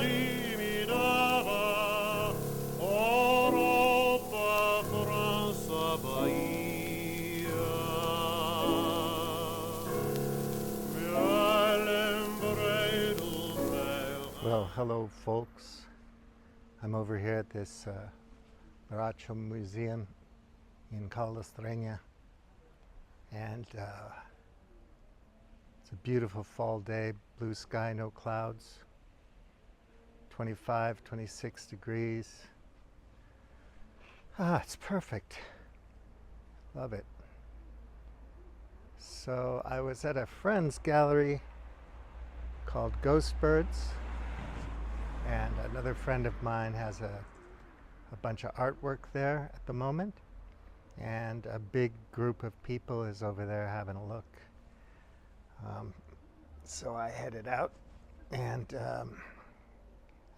eliminava Europa, França, Bahia. Me lembrei do meu. Well, hello folks. I'm over here at this Baracho Museum in Calastrenha, and it's a beautiful fall day, blue sky, no clouds, 25, 26 degrees. It's perfect. Love it. So I was at a friend's gallery called Ghost Birds, and another friend of mine has a bunch of artwork there at the moment, and a big group of people is over there having a look. So I headed out, and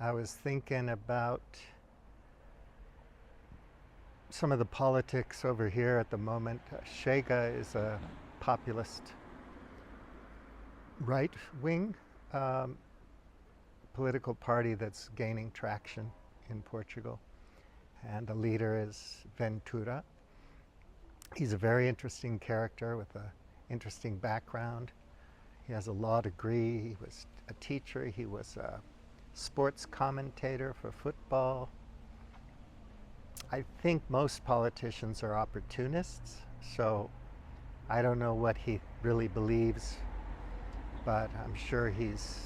I was thinking about some of the politics over here at the moment. Chega is a populist right-wing political party that's gaining traction in Portugal, and the leader is Ventura. He's a very interesting character with an interesting background. He has a law degree, he was a teacher, he was a sports commentator for football. I think most politicians are opportunists, so I don't know what he really believes, but I'm sure he's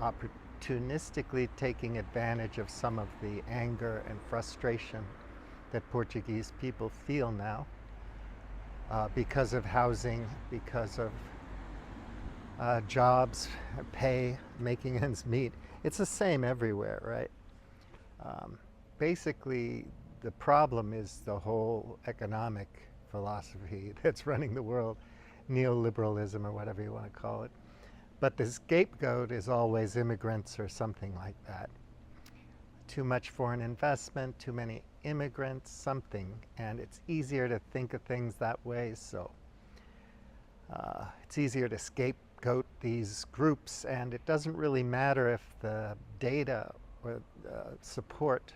opportunistically taking advantage of some of the anger and frustration that Portuguese people feel now because of housing, because of jobs, pay, making ends meet. It's the same everywhere, right? Basically, the problem is the whole economic philosophy that's running the world, neoliberalism or whatever you want to call it. But the scapegoat is always immigrants or something like that. Too much foreign investment, too many immigrants, something, and it's easier to think of things that way, so it's easier to scapegoat these groups, and it doesn't really matter if the data or support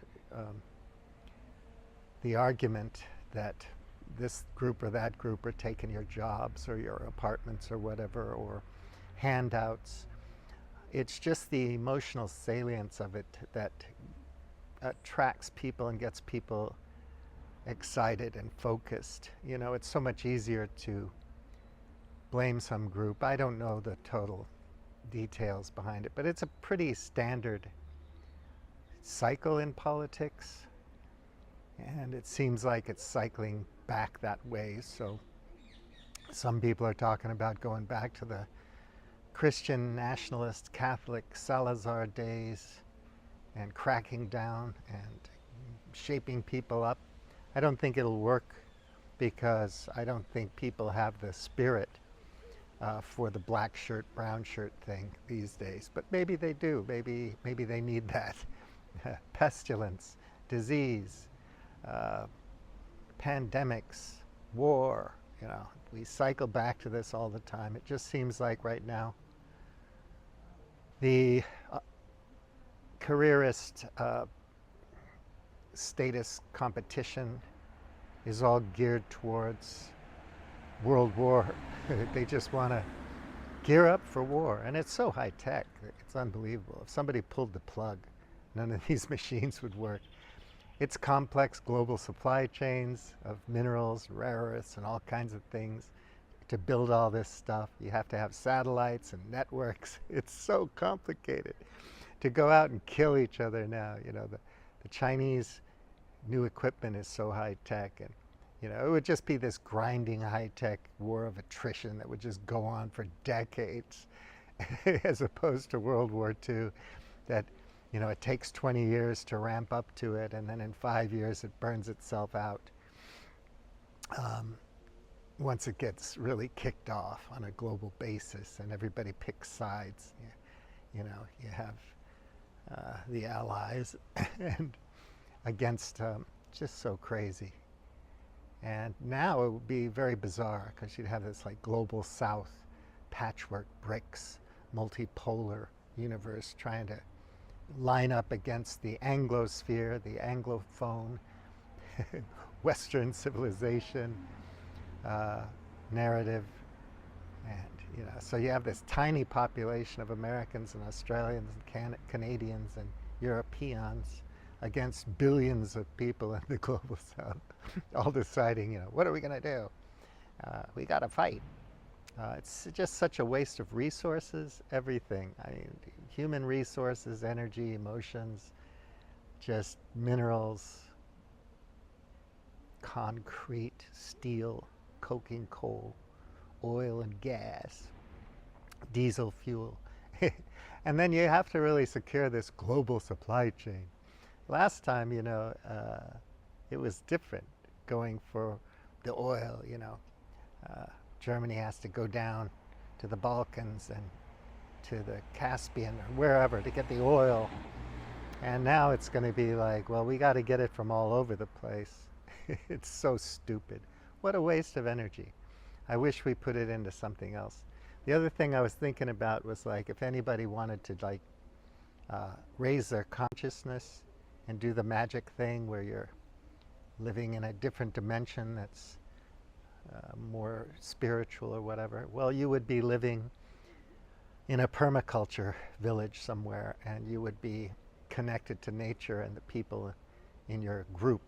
the argument that this group or that group are taking your jobs or your apartments or whatever, or handouts. It's just the emotional salience of it that attracts people and gets people excited and focused. You know, it's so much easier to blame some group. I don't know the total details behind it, but it's a pretty standard cycle in politics, and it seems like it's cycling back that way. So some people are talking about going back to the Christian nationalist Catholic Salazar days and cracking down and shaping people up. I don't think it'll work, because I don't think people have the spirit for the black shirt, brown shirt thing these days. But maybe they do. Maybe they need that. Pestilence, disease, pandemics, war, you know, we cycle back to this all the time. It just seems like right now the careerist status competition is all geared towards world war. They just want to gear up for war, and it's so high tech, it's unbelievable. If somebody pulled the plug, none of these machines would work. It's complex global supply chains of minerals, rare earths, and all kinds of things. To build all this stuff, you have to have satellites and networks. It's so complicated. To go out and kill each other now, you know, the Chinese new equipment is so high tech, and you know, it would just be this grinding high tech war of attrition that would just go on for decades, as opposed to World War II, that, you know, it takes 20 years to ramp up to it, and then in 5 years it burns itself out. Once it gets really kicked off on a global basis and everybody picks sides, you know, you have the Allies and against just so crazy. And now it would be very bizarre, because you'd have this like global South, patchwork BRICS, multipolar universe trying to line up against the Anglosphere, the Anglophone, Western civilization uh, narrative. And, so you have this tiny population of Americans and Australians and Canadians and Europeans against billions of people in the global south, all deciding, what are we going to do? We got to fight. It's just such a waste of resources, everything. I mean, human resources, energy, emotions, just minerals, concrete, steel, coking coal, oil and gas, diesel fuel. And then you have to really secure this global supply chain. Last time, it was different going for the oil, Germany has to go down to the Balkans and to the Caspian or wherever to get the oil. And now it's going to be like, well, we got to get it from all over the place. It's so stupid. What a waste of energy. I wish we put it into something else. The other thing I was thinking about was like if anybody wanted to raise their consciousness and do the magic thing where you're living in a different dimension that's more spiritual or whatever, well, you would be living in a permaculture village somewhere, and you would be connected to nature and the people in your group,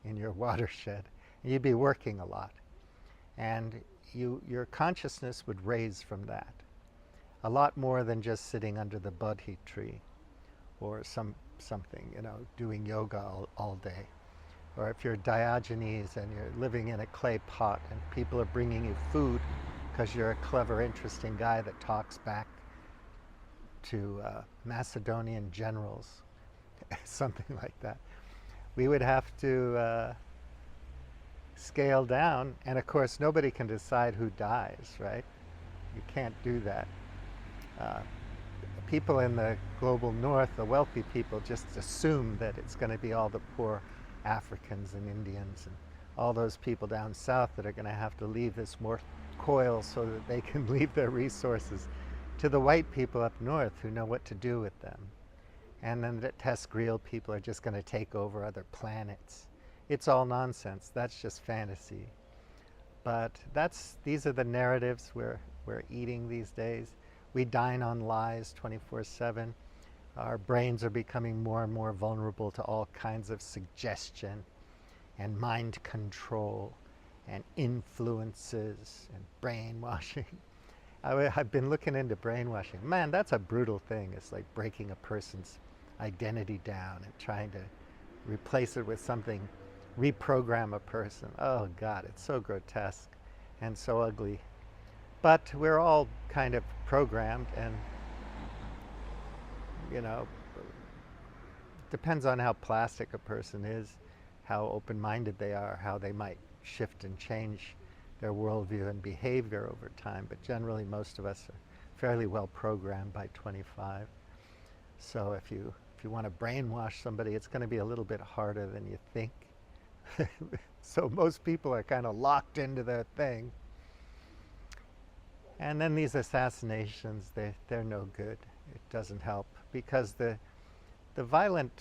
in your watershed. And you'd be working a lot. And your consciousness would raise from that. A lot more than just sitting under the bodhi tree or something, doing yoga all day. Or if you're Diogenes and you're living in a clay pot and people are bringing you food because you're a clever, interesting guy that talks back to Macedonian generals, something like that. We would have to scale down, and of course nobody can decide who dies, right? You can't do that. People in the global north, the wealthy people, just assume that it's going to be all the poor Africans and Indians and all those people down south that are going to have to leave this more coil so that they can leave their resources to the white people up north who know what to do with them. And then the Tescriel people are just going to take over other planets. It's all nonsense. That's just fantasy. But these are the narratives we're eating these days. We dine on lies 24/7. Our brains are becoming more and more vulnerable to all kinds of suggestion and mind control and influences and brainwashing. I've been looking into brainwashing. Man, that's a brutal thing. It's like breaking a person's identity down and trying to replace it with something, reprogram a person. Oh God, it's so grotesque and so ugly. But we're all kind of programmed, and depends on how plastic a person is, how open-minded they are, how they might shift and change their worldview and behavior over time. But generally, most of us are fairly well programmed by 25. So if you want to brainwash somebody, it's going to be a little bit harder than you think. So most people are kind of locked into their thing. And then these assassinations, they're no good. It doesn't help, because the violent,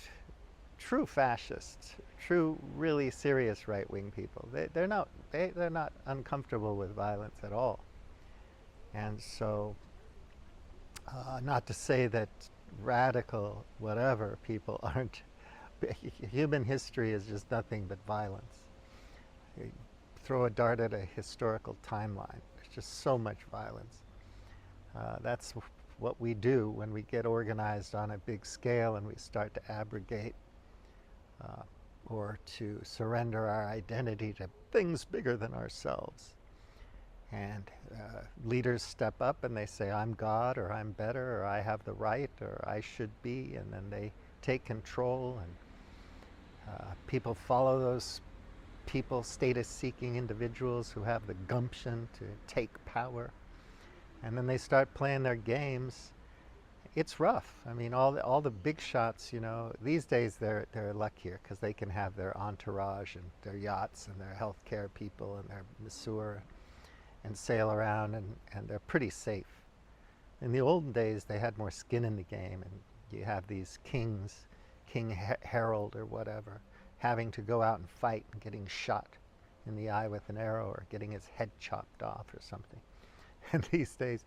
true fascists, true, really serious right-wing people, they're not uncomfortable with violence at all. And so, not to say that radical whatever people aren't. Human history is just nothing but violence. You throw a dart at a historical timeline. There's just so much violence. That's what we do when we get organized on a big scale and we start to abrogate or to surrender our identity to things bigger than ourselves. And leaders step up and they say, I'm God, or I'm better, or I have the right, or I should be, and then they take control, and people follow those people, status-seeking individuals who have the gumption to take power. And then they start playing their games. It's rough. I mean, all the big shots, these days they're luckier because they can have their entourage and their yachts and their healthcare people and their masseur and sail around, and they're pretty safe. In the olden days, they had more skin in the game, and You have these kings, Harold or whatever, having to go out and fight and getting shot in the eye with an arrow or getting his head chopped off or something. And these days,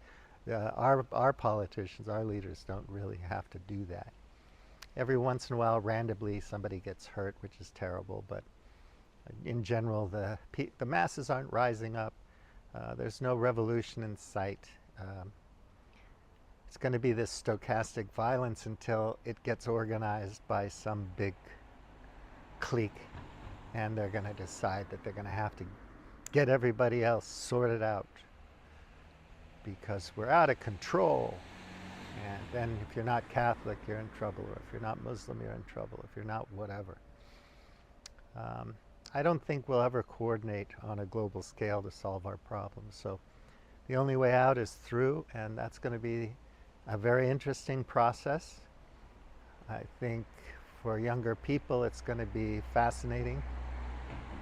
our politicians, our leaders don't really have to do that. Every once in a while, randomly, somebody gets hurt, which is terrible, but in general, the masses aren't rising up. There's no revolution in sight. It's going to be this stochastic violence until it gets organized by some big clique, and they're going to decide that they're going to have to get everybody else sorted out because we're out of control. And then if you're not Catholic, you're in trouble, or if you're not Muslim, you're in trouble, if you're not whatever. I don't think we'll ever coordinate on a global scale to solve our problems. So the only way out is through, and that's going to be a very interesting process. I think for younger people, it's going to be fascinating.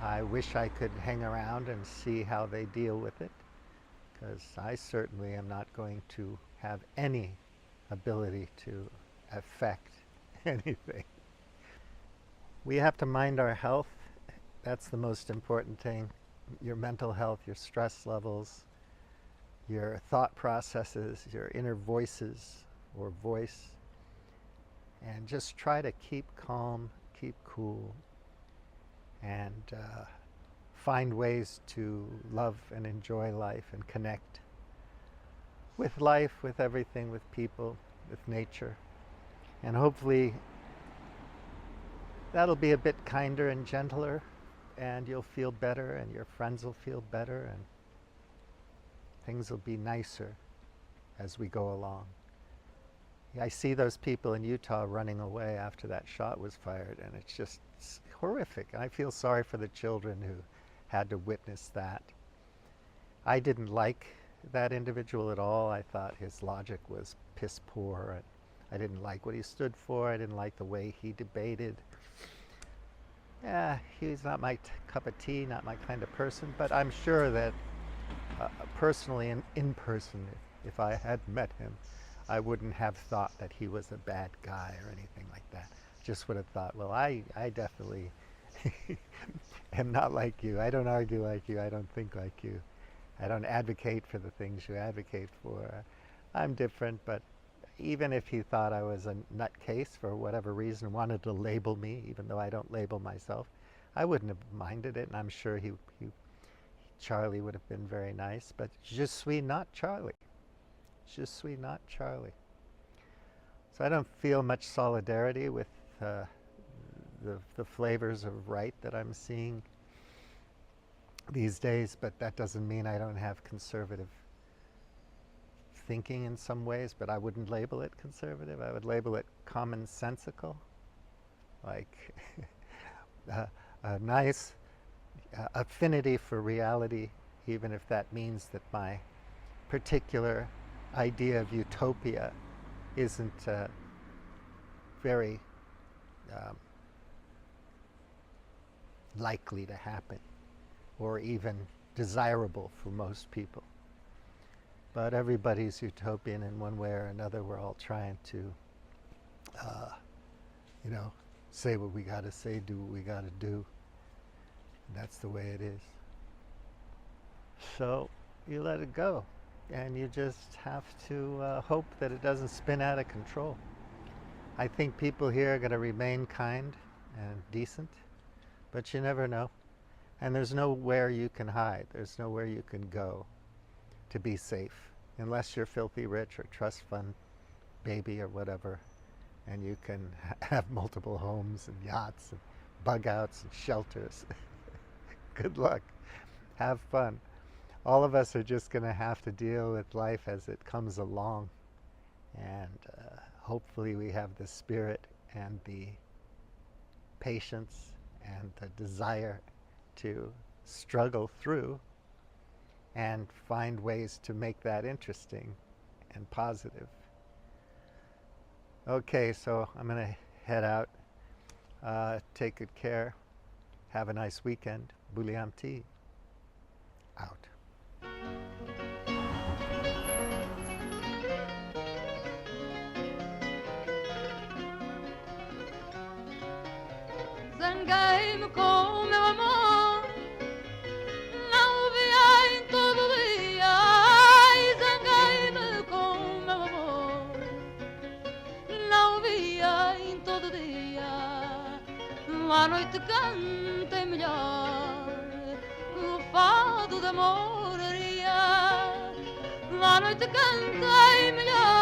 I wish I could hang around and see how they deal with it, because I certainly am not going to have any ability to affect anything. We have to mind our health. That's the most important thing. Your mental health, your stress levels, your thought processes, your inner voices or voice. And just try to keep calm, keep cool, and find ways to love and enjoy life and connect with life, with everything, with people, with nature. And hopefully that'll be a bit kinder and gentler, and you'll feel better, and your friends will feel better, and things will be nicer as we go along. I see those people in Utah running away after that shot was fired, and it's horrific. I feel sorry for the children who had to witness that. I didn't like that individual at all. I thought his logic was piss poor. And I didn't like what he stood for. I didn't like the way he debated. Yeah, he's not my cup of tea, not my kind of person, but I'm sure that personally and in person, if I had met him, I wouldn't have thought that he was a bad guy or anything like that. Just would have thought, well, I definitely am not like you. I don't argue like you. I don't think like you. I don't advocate for the things you advocate for. I'm different, but even if he thought I was a nutcase for whatever reason, wanted to label me, even though I don't label myself, I wouldn't have minded it, and I'm sure Charlie would have been very nice, but je suis not Charlie. Je suis not Charlie. So I don't feel much solidarity with the flavors of right that I'm seeing these days, but that doesn't mean I don't have conservative thinking in some ways, but I wouldn't label it conservative. I would label it commonsensical, like a nice affinity for reality, even if that means that my particular idea of utopia isn't very likely to happen or even desirable for most people. But everybody's utopian in one way or another. We're all trying to, say what we got to say, do what we got to do. And that's the way it is. So you let it go. And you just have to hope that it doesn't spin out of control. I think people here are going to remain kind and decent, but you never know. And there's nowhere you can hide. There's nowhere you can go to be safe, unless you're filthy rich or trust fund baby or whatever, and you can have multiple homes and yachts and bug outs and shelters. Good luck. Have fun. All of us are just going to have to deal with life as it comes along, and hopefully we have the spirit and the patience and the desire to struggle through and find ways to make that interesting and positive. Okay, so I'm going to head out. Take good care. Have a nice weekend. Buliamti. Out. zanguei-me com o meu amor. Não via em todo dia, ai, zanguei-me com o meu amor. Não via em todo dia, à noite cantem melhor o fado de amoraria. À noite cantei melhor